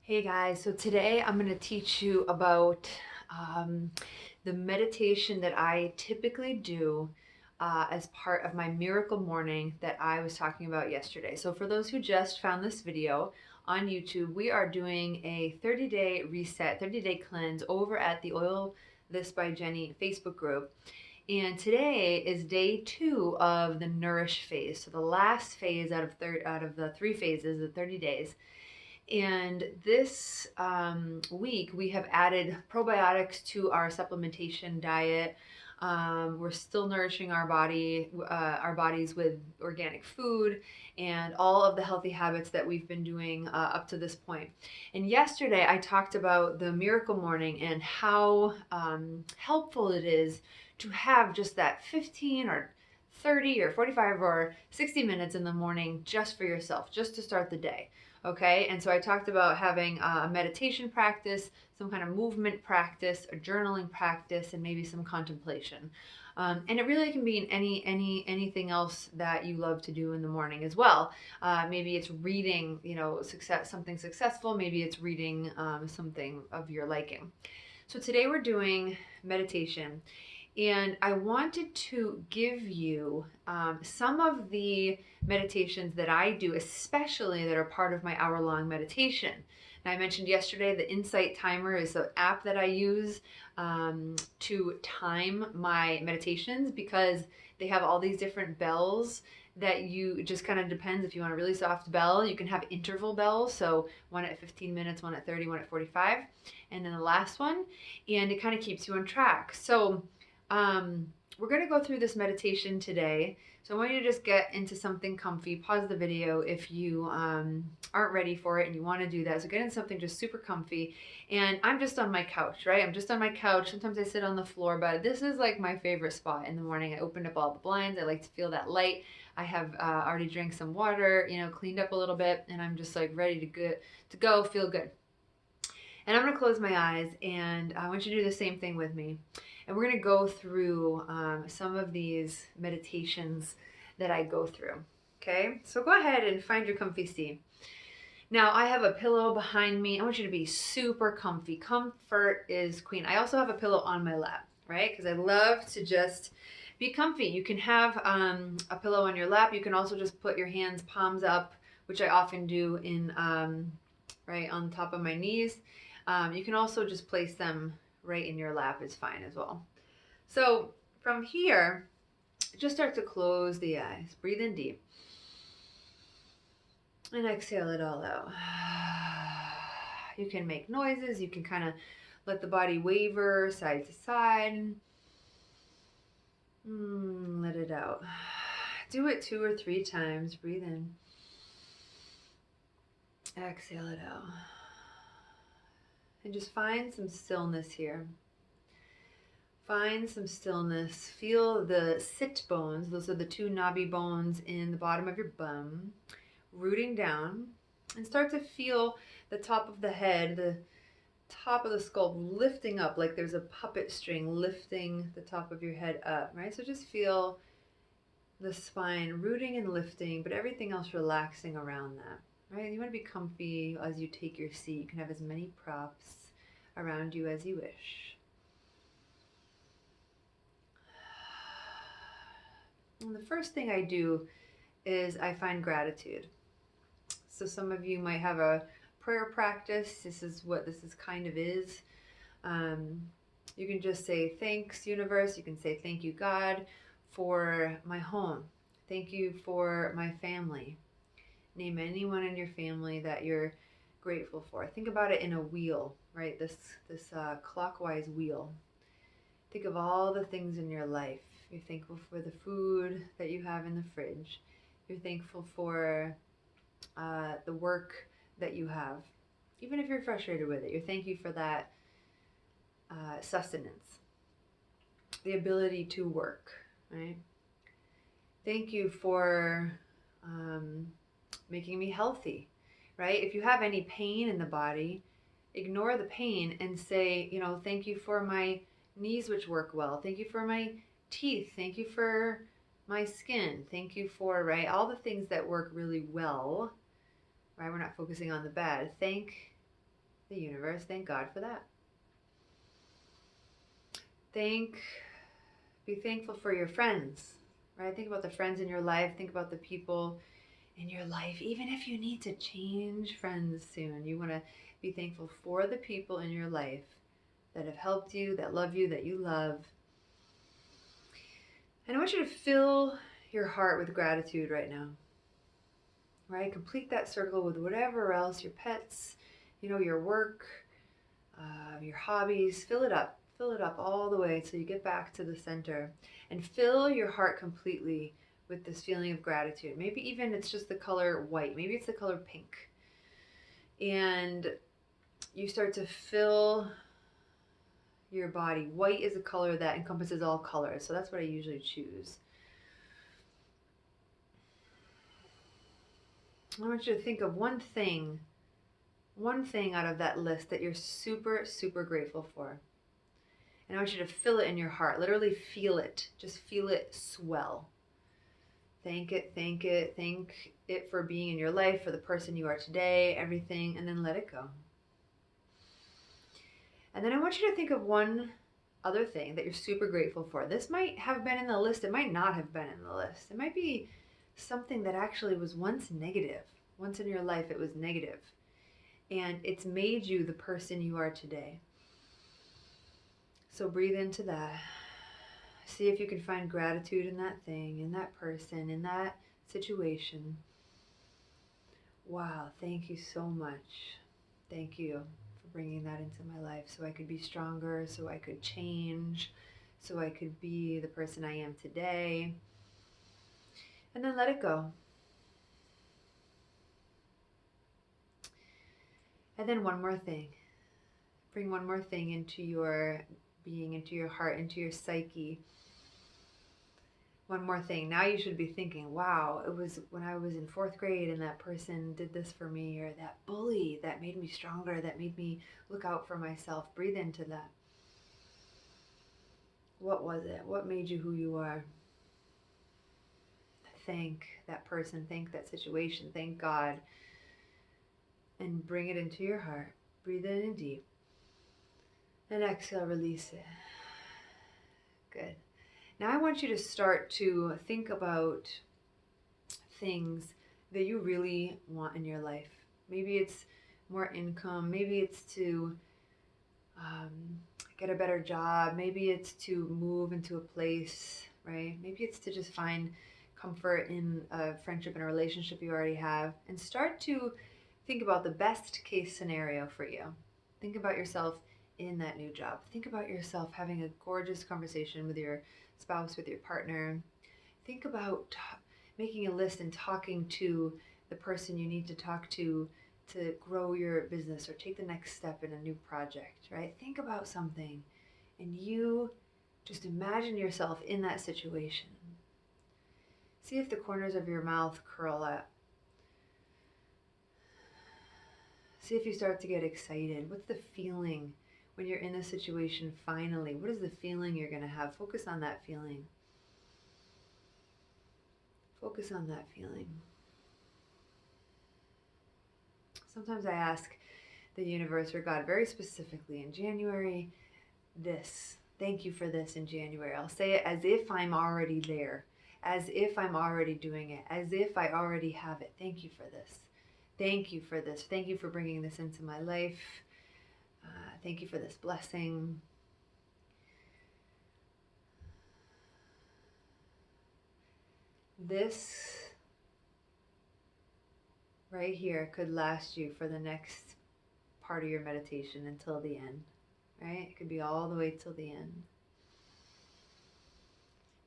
Hey guys, so today I'm going to teach you about um, the meditation that I typically do as part of my miracle morning that I was talking about yesterday. So, for those who just found this video on YouTube, we are doing a 30-day reset, 30-day cleanse over at the Oil This by Jenny Facebook group. And today is day 2 of the Nourish phase. So, the last phase out of the 3 phases, the 30 days. And this week, we have added probiotics to our supplementation diet. We're still nourishing our bodies with organic food and all of the healthy habits that we've been doing up to this point. And yesterday, I talked about the miracle morning and how helpful it is to have just that 15 or 30 or 45 or 60 minutes in the morning just for yourself, just to start the day. Okay, and so I talked about having a meditation practice, some kind of movement practice, a journaling practice, and maybe some contemplation. And it really can be in anything else that you love to do in the morning as well. Maybe it's reading, something successful. Maybe it's reading something of your liking. So today we're doing meditation, and I wanted to give you some of the meditations that I do, especially that are part of my hour-long meditation. And I mentioned yesterday the Insight Timer is the app that I use to time my meditations, because they have all these different bells that you just kind of depends. If you want a really soft bell, you can have interval bells. So one at 15 minutes, one at 30, one at 45, and then the last one. And it kind of keeps you on track. So we're going to go through this meditation today. So I want you to just get into something comfy. Pause the video if you aren't ready for it and you want to do that. So get into something just super comfy. And I'm just on my couch, right? I'm just on my couch. Sometimes I sit on the floor, but this is like my favorite spot in the morning. I opened up all the blinds. I like to feel that light. I have already drank some water, cleaned up a little bit, and I'm just like ready to go, feel good. And I'm going to close my eyes, and I want you to do the same thing with me. And we're going to go through some of these meditations that I go through. Okay, so go ahead and find your comfy seat. Now, I have a pillow behind me. I want you to be super comfy. Comfort is queen. I also have a pillow on my lap, right? Because I love to just be comfy. You can have a pillow on your lap. You can also just put your hands palms up, which I often do in right on top of my knees. You can also just place them right in your lap, is fine as well. So from here, just start to close the eyes. Breathe in deep. And exhale it all out. You can make noises. You can kind of let the body waver side to side. Let it out. Do it 2 or 3 times. Breathe in. Exhale it out. And just find some stillness here. Find some stillness. Feel the sit bones. Those are the 2 knobby bones in the bottom of your bum, rooting down. And start to feel the top of the head, the top of the skull lifting up, like there's a puppet string lifting the top of your head up, right? So just feel the spine rooting and lifting, but everything else relaxing around that, right? You want to be comfy as you take your seat. You can have as many props around you as you wish. And the first thing I do is I find gratitude. So some of you might have a prayer practice. This is what this is kind of is. You can just say, thanks, universe. You can say, thank you, God, for my home. Thank you for my family. Name anyone in your family that you're grateful for. Think about it in a wheel, right? This clockwise wheel. Think of all the things in your life. You're thankful for the food that you have in the fridge. You're thankful for the work that you have. Even if you're frustrated with it, you're thankful for that sustenance, the ability to work, right? Thank you for making me healthy, right? If you have any pain in the body, ignore the pain and say, thank you for my knees, which work well. Thank you for my teeth. Thank you for my skin. Thank you for, right, all the things that work really well, right? We're not focusing on the bad. Thank the universe, thank God for that. Be thankful for your friends, right? Think about the friends in your life. Think about the people in your life. Even if you need to change friends soon, you want to be thankful for the people in your life that have helped you, that love you, that you love. And I want you to fill your heart with gratitude right now, right? Complete that circle with whatever else, your pets, your work, your hobbies. Fill it up. Fill it up all the way till you get back to the center. And fill your heart completely with this feeling of gratitude. Maybe even it's just the color white. Maybe it's the color pink. And you start to fill your body. White is a color that encompasses all colors, so that's what I usually choose. I want you to think of one thing out of that list that you're super, super grateful for. And I want you to fill it in your heart. Literally feel it. Just feel it swell. Thank it, thank it, thank it for being in your life, for the person you are today, everything, and then let it go. And then I want you to think of one other thing that you're super grateful for. This might have been in the list. It might not have been in the list. It might be something that actually was once negative. Once in your life it was negative. And it's made you the person you are today. So breathe into that. See if you can find gratitude in that thing, in that person, in that situation. Wow, thank you so much. Thank you for bringing that into my life so I could be stronger, so I could change, so I could be the person I am today. And then let it go. And then one more thing. Bring one more thing into your being, into your heart, into your psyche. One more thing. Now you should be thinking, wow, it was when I was in 4th grade and that person did this for me, or that bully that made me stronger, that made me look out for myself. Breathe into that. What was it? What made you who you are? Thank that person, thank that situation, thank God, and bring it into your heart. Breathe in deep. And exhale, release it. Good. Now I want you to start to think about things that you really want in your life. Maybe it's more income. Maybe it's to get a better job. Maybe it's to move into a place, right? Maybe it's to just find comfort in a friendship and a relationship you already have, and start to think about the best case scenario for you. Think about yourself in that new job. Think about yourself having a gorgeous conversation with your spouse, with your partner. Think about making a list and talking to the person you need to talk to grow your business or take the next step in a new project, right? Think about something and you just imagine yourself in that situation. See if the corners of your mouth curl up. See if you start to get excited. What's the feeling when you're in a situation finally? What is the feeling you're going to have? Focus on that feeling. Focus on that feeling. Sometimes I ask the universe or God very specifically in January, this. Thank you for this in January. I'll say it as if I'm already there, as if I'm already doing it, as if I already have it. Thank you for this. Thank you for this. Thank you for bringing this into my life. Thank you for this blessing. This right here could last you for the next part of your meditation until the end, right? It could be all the way till the end.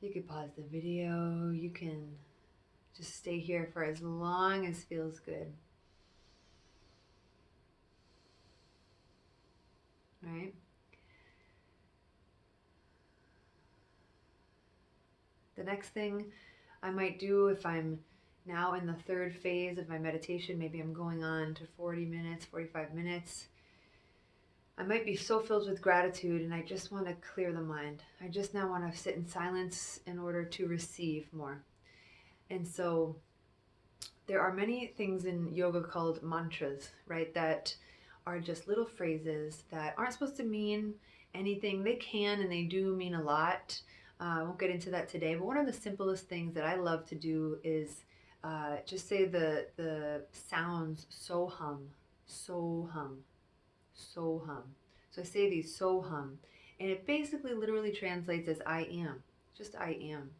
You could pause the video. You can just stay here for as long as feels good. Right? The next thing I might do if I'm now in the 3rd phase of my meditation, maybe I'm going on to 40 minutes, 45 minutes. I might be so filled with gratitude and I just want to clear the mind. I just now want to sit in silence in order to receive more. And so there are many things in yoga called mantras, right, that are just little phrases that aren't supposed to mean anything. They can and they do mean a lot. I won't get into that today, but one of the simplest things that I love to do is just say the sounds so hum, so hum, so hum. So I say these so hum, and it basically literally translates as I am, just I am.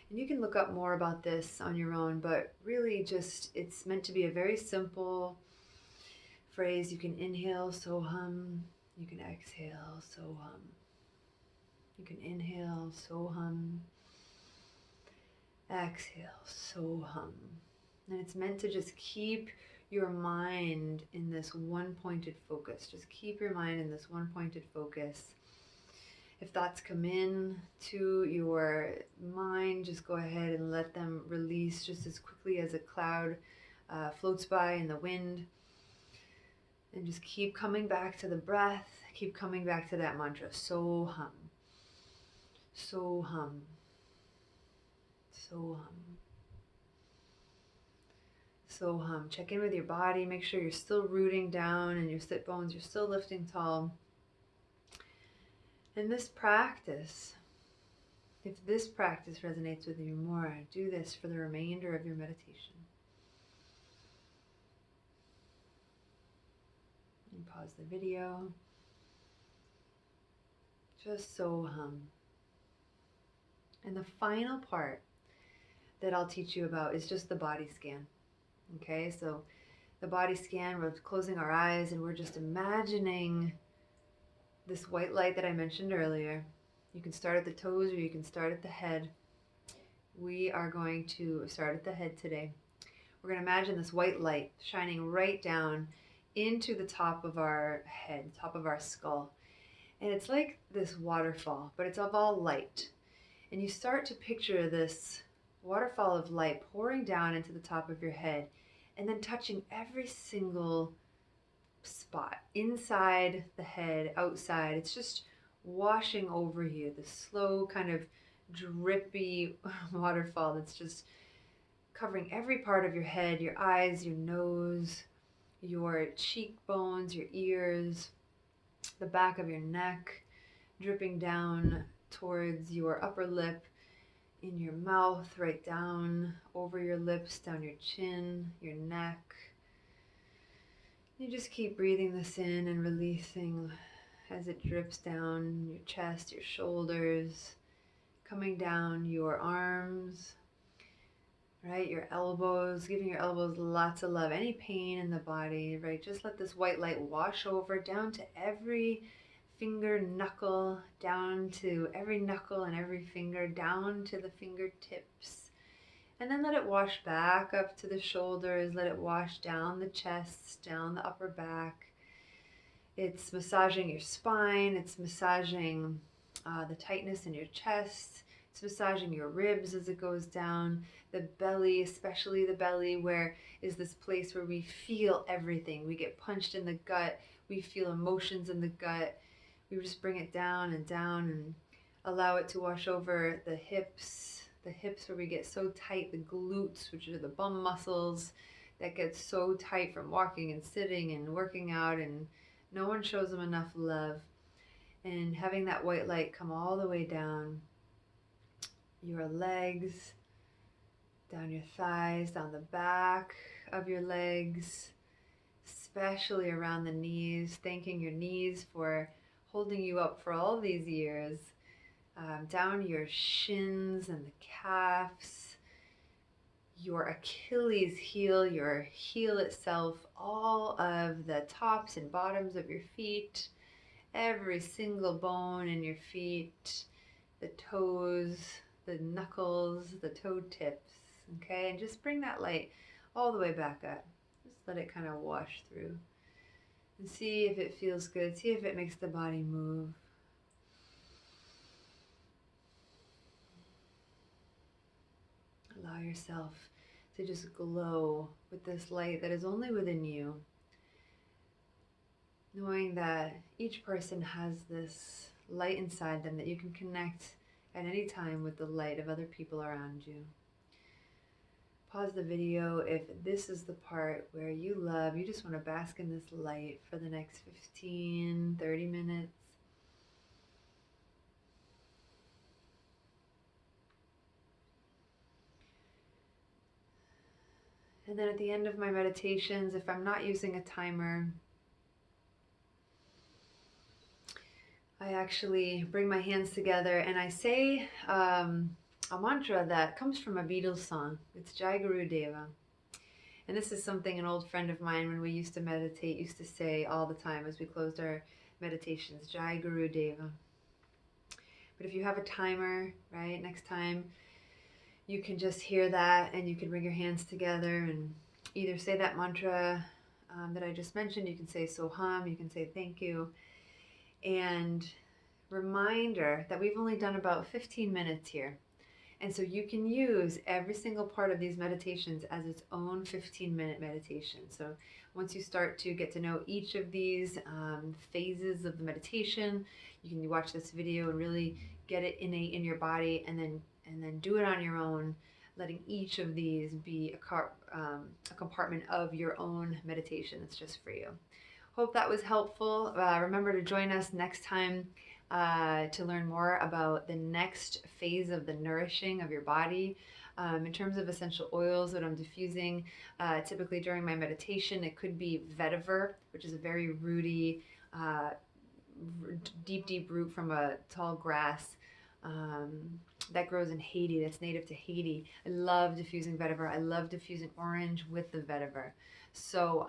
And you can look up more about this on your own, but really just it's meant to be a very simple phrase. You can inhale, so hum. You can exhale, so hum. You can inhale, so hum. Exhale, so hum. And it's meant to just keep your mind in this one pointed focus. Just keep your mind in this one pointed focus. If thoughts come in to your mind, just go ahead and let them release just as quickly as a cloud floats by in the wind. And just keep coming back to the breath. Keep coming back to that mantra. So hum. So hum. So hum. So hum. Check in with your body. Make sure you're still rooting down in your sit bones. You're still lifting tall. And this practice, if this practice resonates with you more, do this for the remainder of your meditation. And pause the video. Just so hum. And the final part that I'll teach you about is just the body scan. Okay, so the body scan, we're closing our eyes and we're just imagining this white light that I mentioned earlier. You can start at the toes or you can start at the head. We are going to start at the head today. We're going to imagine this white light shining right down into the top of our head, top of our skull. And it's like this waterfall, but it's of all light. And you start to picture this waterfall of light pouring down into the top of your head and then touching every single spot, inside the head, outside. It's just washing over you, the slow kind of drippy waterfall that's just covering every part of your head, your eyes, your nose, your cheekbones, your ears, the back of your neck, dripping down towards your upper lip, in your mouth, right down over your lips, down your chin, your neck. You just keep breathing this in and releasing as it drips down your chest, your shoulders, coming down your arms, right? Your elbows, giving your elbows lots of love. Any pain in the body, right? Just let this white light wash over down to every finger, knuckle, down to every knuckle and every finger, down to the fingertips. And then let it wash back up to the shoulders, let it wash down the chest, down the upper back. It's massaging your spine, it's massaging the tightness in your chest, it's massaging your ribs as it goes down, the belly, especially the belly, where is this place where we feel everything. We get punched in the gut, we feel emotions in the gut. We just bring it down and allow it to wash over the hips where we get so tight, the glutes, which are the bum muscles that get so tight from walking and sitting and working out, and no one shows them enough love. And having that white light come all the way down your legs, down your thighs, down the back of your legs, especially around the knees, thanking your knees for holding you up for all these years. Down your shins and the calves, your Achilles heel, your heel itself, all of the tops and bottoms of your feet, every single bone in your feet, the toes, the knuckles, the toe tips, okay? And just bring that light all the way back up. Just let it kind of wash through. And see if it feels good. See if it makes the body move. Allow yourself to just glow with this light that is only within you. Knowing that each person has this light inside them that you can connect at any time with the light of other people around you. Pause the video if this is the part where you love, you just want to bask in this light for the next 15, 30 minutes. And then at the end of my meditations, if I'm not using a timer, I actually bring my hands together and I say a mantra that comes from a Beatles song. It's Jai Guru Deva. And this is something an old friend of mine, when we used to meditate, used to say all the time as we closed our meditations, Jai Guru Deva. But if you have a timer, right, next time you can just hear that and you can bring your hands together and either say that mantra that I just mentioned. You can say Soham, you can say thank you. And reminder that we've only done about 15 minutes here. And so you can use every single part of these meditations as its own 15-minute meditation. So once you start to get to know each of these phases of the meditation, you can watch this video and really get it innate in your body, and then do it on your own, letting each of these be a compartment of your own meditation that's just for you. Hope that was helpful. Remember to join us next time to learn more about the next phase of the nourishing of your body. In terms of essential oils that I'm diffusing, typically during my meditation, it could be vetiver, which is a very rooty, deep root from a tall grass that grows in Haiti, that's native to Haiti. I love diffusing vetiver. I love diffusing orange with the vetiver. So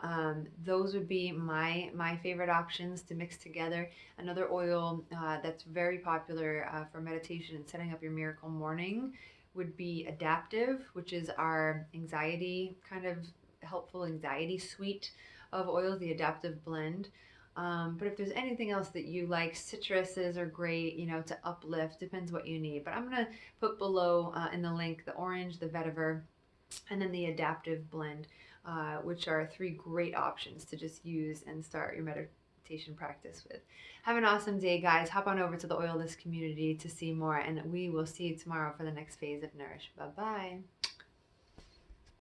those would be my favorite options to mix together. Another oil that's very popular for meditation and setting up your miracle morning would be Adaptive, which is our anxiety, kind of helpful anxiety suite of oils, the Adaptive blend. But if there's anything else that you like, citruses are great, to uplift, depends what you need. But I'm going to put below in the link the orange, the vetiver, and then the Adaptive blend, which are 3 great options to just use and start your meditation practice with. Have an awesome day, guys. Hop on over to the Oil This community to see more, and we will see you tomorrow for the next phase of Nourish. Bye-bye.